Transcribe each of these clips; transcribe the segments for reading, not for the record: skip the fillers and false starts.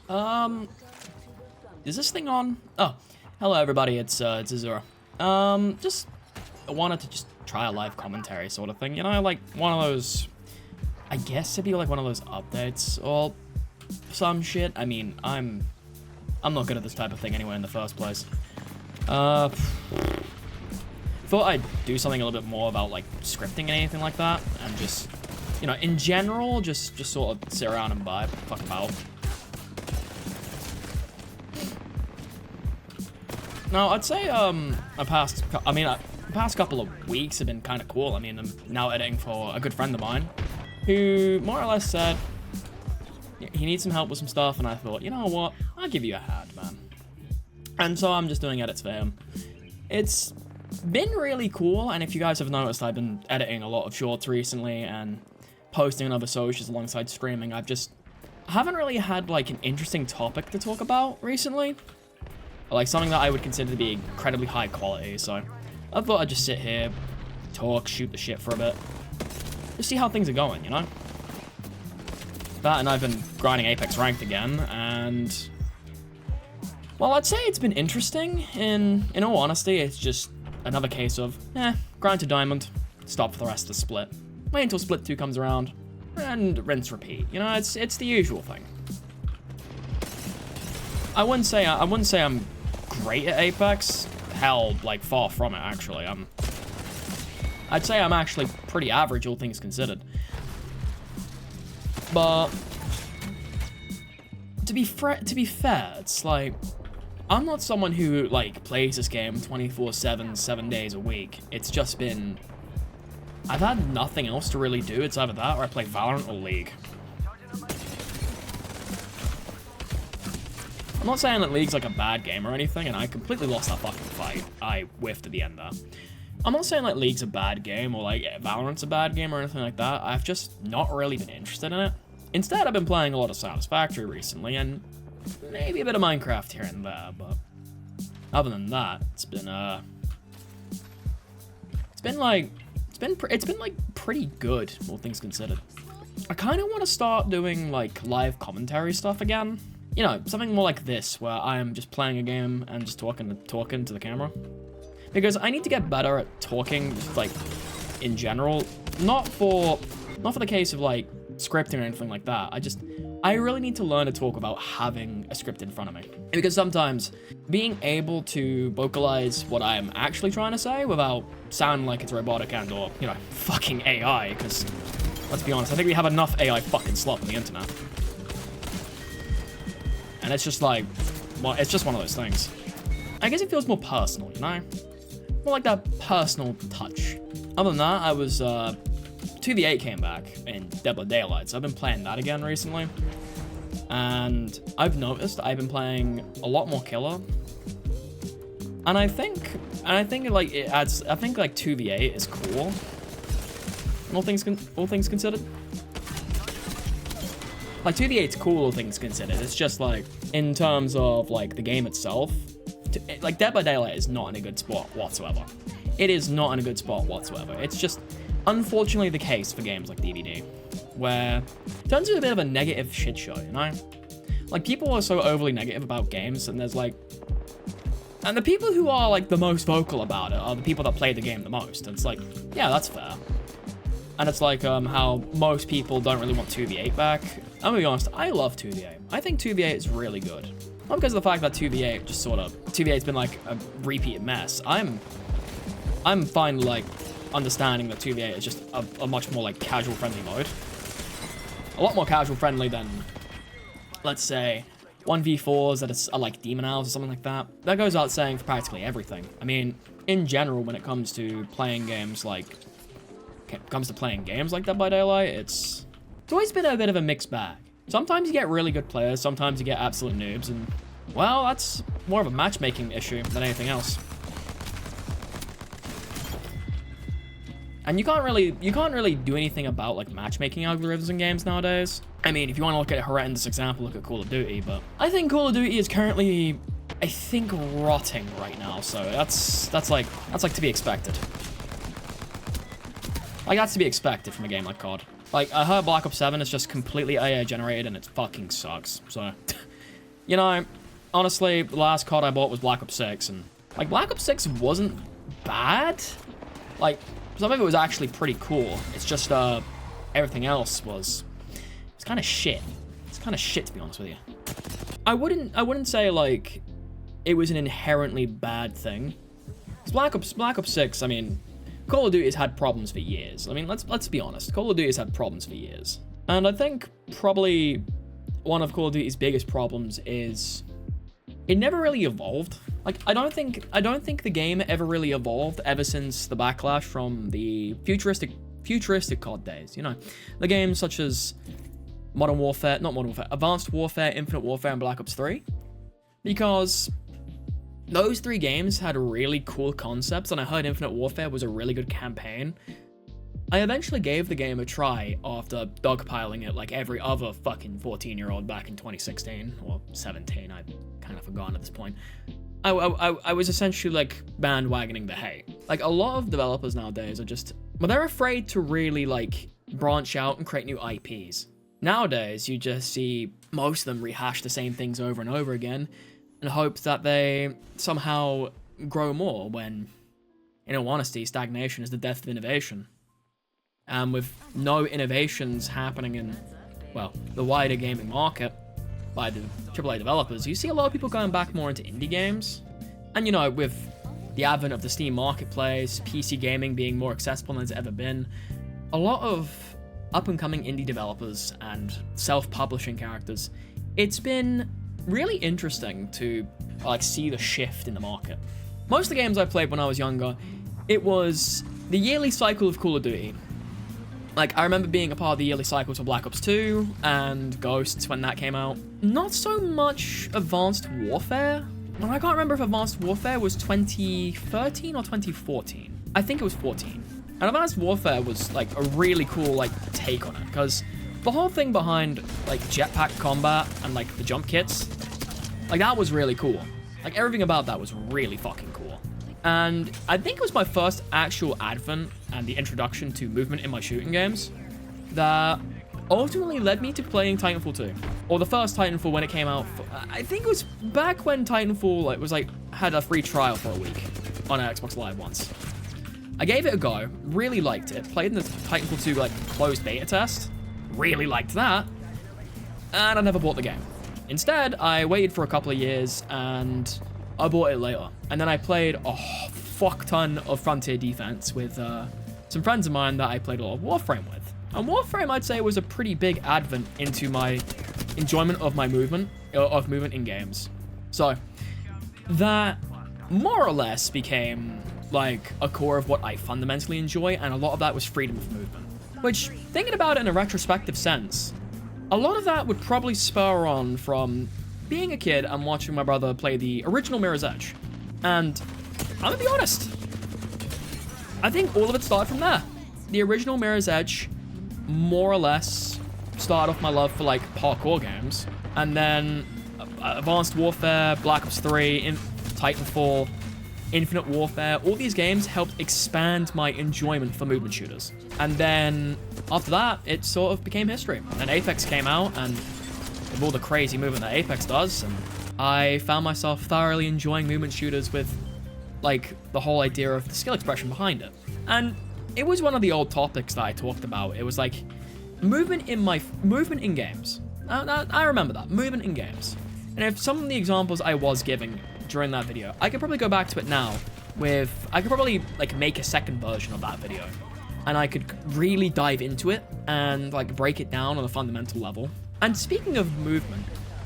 Is this thing on? Oh, hello everybody, it's Azura. Just I wanted to just try a live commentary sort of thing, you know, like one of those, I guess it'd be like one of those updates or some shit. I mean, I'm not good at this type of thing anyway in the first place. Thought I'd do something a little bit more about like scripting and anything like that, and just, you know, in general, just sort of sit around and vibe, fuck about. No, I'd say the past couple of weeks have been kind of cool. I mean, I'm now editing for a good friend of mine, who more or less said he needs some help with some stuff, and I thought, you know what, I'll give you a hand, man. And so I'm just doing edits for him. It's been really cool, and if you guys have noticed, I've been editing a lot of shorts recently and posting on other socials alongside streaming. I haven't really had like an interesting topic to talk about recently, like something that I would consider to be incredibly high quality. So I thought I'd just sit here, talk, shoot the shit for a bit, just see how things are going, you know? That, and I've been grinding Apex Ranked again, and well, I'd say it's been interesting. In all honesty, it's just another case of, grind to diamond, stop for the rest of the split, wait until split 2 comes around, and rinse repeat. You know, it's the usual thing. I wouldn't say I'm great at Apex. Hell, like far from it actually. I'd say I'm actually pretty average, all things considered. But to be fair, it's like, I'm not someone who like plays this game 24/7, 7 days a week. It's just been, I've had nothing else to really do. It's either that or I play Valorant or League. I'm not saying that League's like a bad game or anything, and I completely lost that fucking fight. I whiffed at the end there. I'm not saying like League's a bad game or like Valorant's a bad game or anything like that. I've just not really been interested in it. Instead, I've been playing a lot of Satisfactory recently, and maybe a bit of Minecraft here and there, but other than that, it's been pretty good, all things considered. I kind of want to start doing like live commentary stuff again. You know, something more like this, where I am just playing a game and just talking to the camera. Because I need to get better at talking, just like in general, not for the case of like scripting or anything like that. I really need to learn to talk without having a script in front of me. Because sometimes being able to vocalize what I am actually trying to say without sounding like it's robotic and or, you know, fucking AI, because let's be honest, I think we have enough AI fucking slop on the internet. And it's just like, well, it's just one of those things. I guess it feels more personal, you know? More like that personal touch. Other than that, I was, 2v8 came back in Dead by Daylight, so I've been playing that again recently. And I've noticed I've been playing a lot more killer. And I think like it adds, I think like 2v8 is cool. All things considered. Like 2v8's cool, all things considered. It's just like, in terms of like the game itself, like Dead by Daylight is not in a good spot whatsoever. It is not in a good spot whatsoever. It's just unfortunately the case for games like DBD, where it turns into a bit of a negative shit show, you know? Like people are so overly negative about games, and there's like, and the people who are like the most vocal about it are the people that play the game the most. And it's like, yeah, that's fair. And it's like how most people don't really want 2v8 back. I'm gonna be honest, I love 2v8. I think 2v8 is really good. Not because of the fact that 2v8 just sort of, 2v8's been like a repeat mess. I'm fine like understanding that 2v8 is just a much more like casual friendly mode. A lot more casual friendly than, let's say, 1v4s that are like Demon Owls or something like that. That goes out saying for practically everything. I mean, in general, when it comes to playing games like Dead by Daylight, it's always been a bit of a mixed bag. Sometimes you get really good players, sometimes you get absolute noobs, and well, that's more of a matchmaking issue than anything else. And you can't really do anything about like matchmaking algorithms in games nowadays. I mean, if you want to look at a horrendous example, look at Call of Duty, but I think Call of Duty is currently, I think, rotting right now, so that's like to be expected. Like, that's to be expected from a game like COD. Like, I heard Black Ops 7 is just completely AI generated and it fucking sucks. So, You know, honestly, the last COD I bought was Black Ops 6, and, like, Black Ops 6 wasn't bad. Like, some of it was actually pretty cool. It's just, everything else it's kind of shit. It's kind of shit, to be honest with you. I wouldn't say, like, it was an inherently bad thing. 'Cause Black Ops 6, I mean, Call of Duty has had problems for years. I mean, let's be honest. Call of Duty has had problems for years. And I think probably one of Call of Duty's biggest problems is it never really evolved. Like, I don't think the game ever really evolved ever since the backlash from the futuristic COD days. You know, the games such as Advanced Warfare, Infinite Warfare, and Black Ops 3. Because those 3 games had really cool concepts, and I heard Infinite Warfare was a really good campaign. I eventually gave the game a try after dogpiling it like every other fucking 14-year-old back in 2016, or 17, I've kind of forgotten at this point. I was essentially, like, bandwagoning the hate. Like, a lot of developers nowadays are just, well, they're afraid to really, like, branch out and create new IPs. Nowadays, you just see most of them rehash the same things over and over again in hopes that they somehow grow more, when, in all honesty, stagnation is the death of innovation. And with no innovations happening in, well, the wider gaming market by the AAA developers, you see a lot of people going back more into indie games. And, you know, with the advent of the Steam Marketplace, PC gaming being more accessible than it's ever been, a lot of up-and-coming indie developers and self-publishing characters, it's been really interesting to, like, see the shift in the market. Most of the games I played when I was younger, it was the yearly cycle of Call of Duty. Like, I remember being a part of the yearly cycles for Black Ops 2 and Ghosts when that came out. Not so much Advanced Warfare. Well, I can't remember if Advanced Warfare was 2013 or 2014. I think it was 14. And Advanced Warfare was, like, a really cool, like, take on it, because the whole thing behind, like, jetpack combat and, like, the jump kits, like, that was really cool. Like, everything about that was really fucking cool. And I think it was my first actual advent and the introduction to movement in my shooting games that ultimately led me to playing Titanfall 2. Or the first Titanfall when it came out. I think it was back when Titanfall, like, was, like, had a free trial for a week on Xbox Live once. I gave it a go, really liked it, played in the Titanfall 2, like, closed beta test, really liked that, and I never bought the game. Instead, I waited for a couple of years, and I bought it later. And then I played a fuck ton of Frontier Defense with some friends of mine that I played a lot of Warframe with. And Warframe, I'd say, was a pretty big advent into my enjoyment of movement in games. So that more or less became, like, a core of what I fundamentally enjoy, and a lot of that was freedom of movement. Which, thinking about it in a retrospective sense, a lot of that would probably spur on from being a kid and watching my brother play the original Mirror's Edge. And I'm gonna be honest, I think all of it started from there. The original Mirror's Edge more or less started off my love for, like, parkour games. And then Advanced Warfare, Black Ops 3, Titanfall, Infinite Warfare, all these games helped expand my enjoyment for movement shooters. And then after that, it sort of became history. And Apex came out, and with all the crazy movement that Apex does, and I found myself thoroughly enjoying movement shooters with, like, the whole idea of the skill expression behind it. And it was one of the old topics that I talked about. It was like movement in games. I remember that, movement in games. And if some of the examples I was giving during that video, I could probably go back to it now I could probably, like, make a second version of that video, and I could really dive into it and, like, break it down on a fundamental level. And speaking of movement,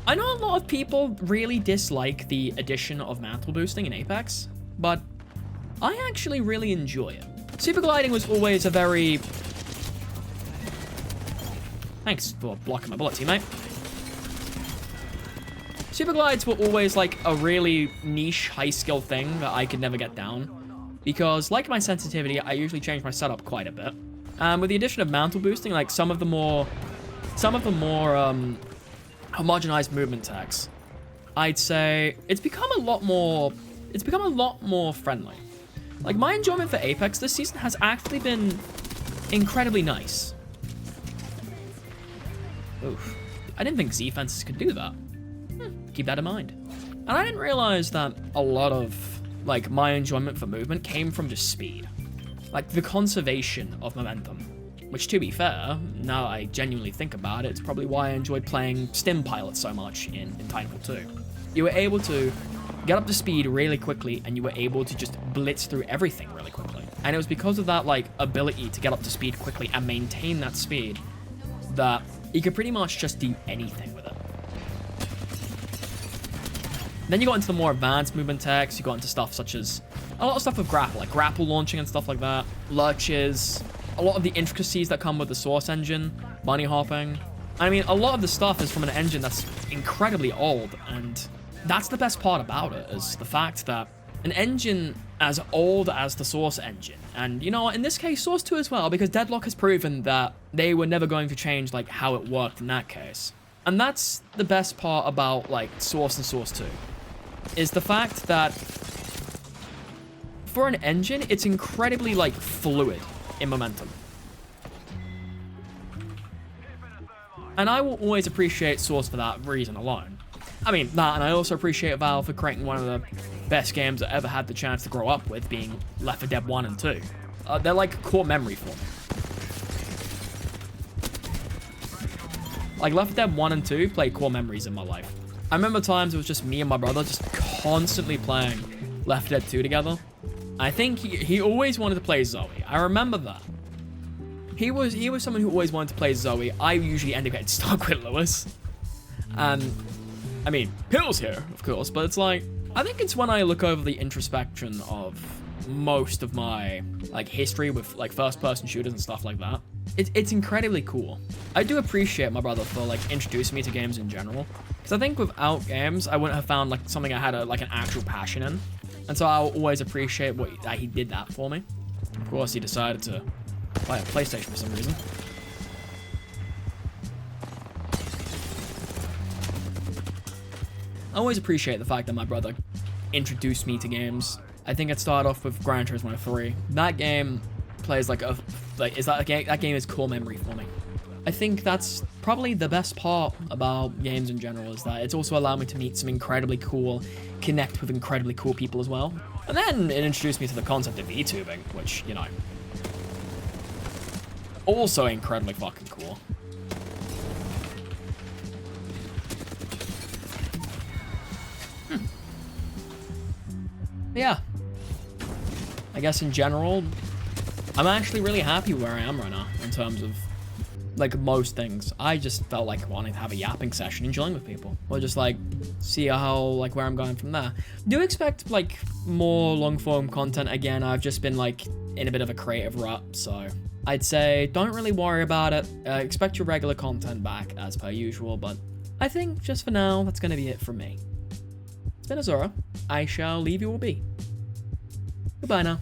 I know a lot of people really dislike the addition of mantle boosting in Apex, but I actually really enjoy it. Super gliding was always a very... Thanks for blocking my bullet, teammate. Super glides were always, like, a really niche, high-skill thing that I could never get down, because, like my sensitivity, I usually change my setup quite a bit. With the addition of mantle boosting, like, some of the more homogenized movement tags, I'd say it's become a lot more friendly. Like, my enjoyment for Apex this season has actually been incredibly nice. Oof. I didn't think Z-fences could do that. Keep that in mind. And I didn't realize that a lot of, like, my enjoyment for movement came from just speed. Like, the conservation of momentum. Which, to be fair, now that I genuinely think about it, it's probably why I enjoyed playing Stim Pilot so much in Titanfall 2. You were able to get up to speed really quickly, and you were able to just blitz through everything really quickly. And it was because of that, like, ability to get up to speed quickly and maintain that speed that you could pretty much just do anything with it. Then you got into the more advanced movement techs, you got into stuff such as a lot of stuff with grapple, like grapple launching and stuff like that, lurches, a lot of the intricacies that come with the Source engine, bunny hopping. I mean, a lot of the stuff is from an engine that's incredibly old, and that's the best part about it, is the fact that an engine as old as the Source engine, and you know what, in this case, Source 2 as well, because Deadlock has proven that they were never going to change, like, how it worked in that case. And that's the best part about, like, Source and Source 2, is the fact that for an engine, it's incredibly, like, fluid in momentum. And I will always appreciate Source for that reason alone. I mean, that, and I also appreciate Valve for creating one of the best games I ever had the chance to grow up with, being Left 4 Dead 1 and 2. They're like core memory for me. Like, Left 4 Dead 1 and 2 play core memories in my life. I remember times it was just me and my brother just constantly playing Left 4 Dead 2 together. I think he always wanted to play Zoe. I remember that. He was someone who always wanted to play Zoe. I usually end up getting stuck with Lewis. I mean, Hill's here, of course, but it's like, I think it's when I look over the introspection of most of my, like, history with, like, first-person shooters and stuff like that. It's incredibly cool. I do appreciate my brother for, like, introducing me to games in general. Because I think without games, I wouldn't have found, like, something I had, like, an actual passion in. And so I'll always appreciate that he did that for me. Of course, he decided to buy a PlayStation for some reason. I always appreciate the fact that my brother introduced me to games. I think it started off with Gran Turismo 3. That game plays like that game is core memory for me. I think that's probably the best part about games in general, is that it's also allowed me to meet some incredibly cool, connect with incredibly cool people as well. And then it introduced me to the concept of VTubing, which, you know, also incredibly fucking cool. Yeah. I guess in general, I'm actually really happy where I am right now in terms of, like, most things. I just felt like wanting to have a yapping session and chilling with people, or just, like, see how, like, where I'm going from there. Do expect, like, more long-form content again. I've just been, like, in a bit of a creative rut, so I'd say don't really worry about it. Expect your regular content back as per usual, but I think just for now, that's going to be it from me. It's been Azura. I shall leave you all be. Goodbye now.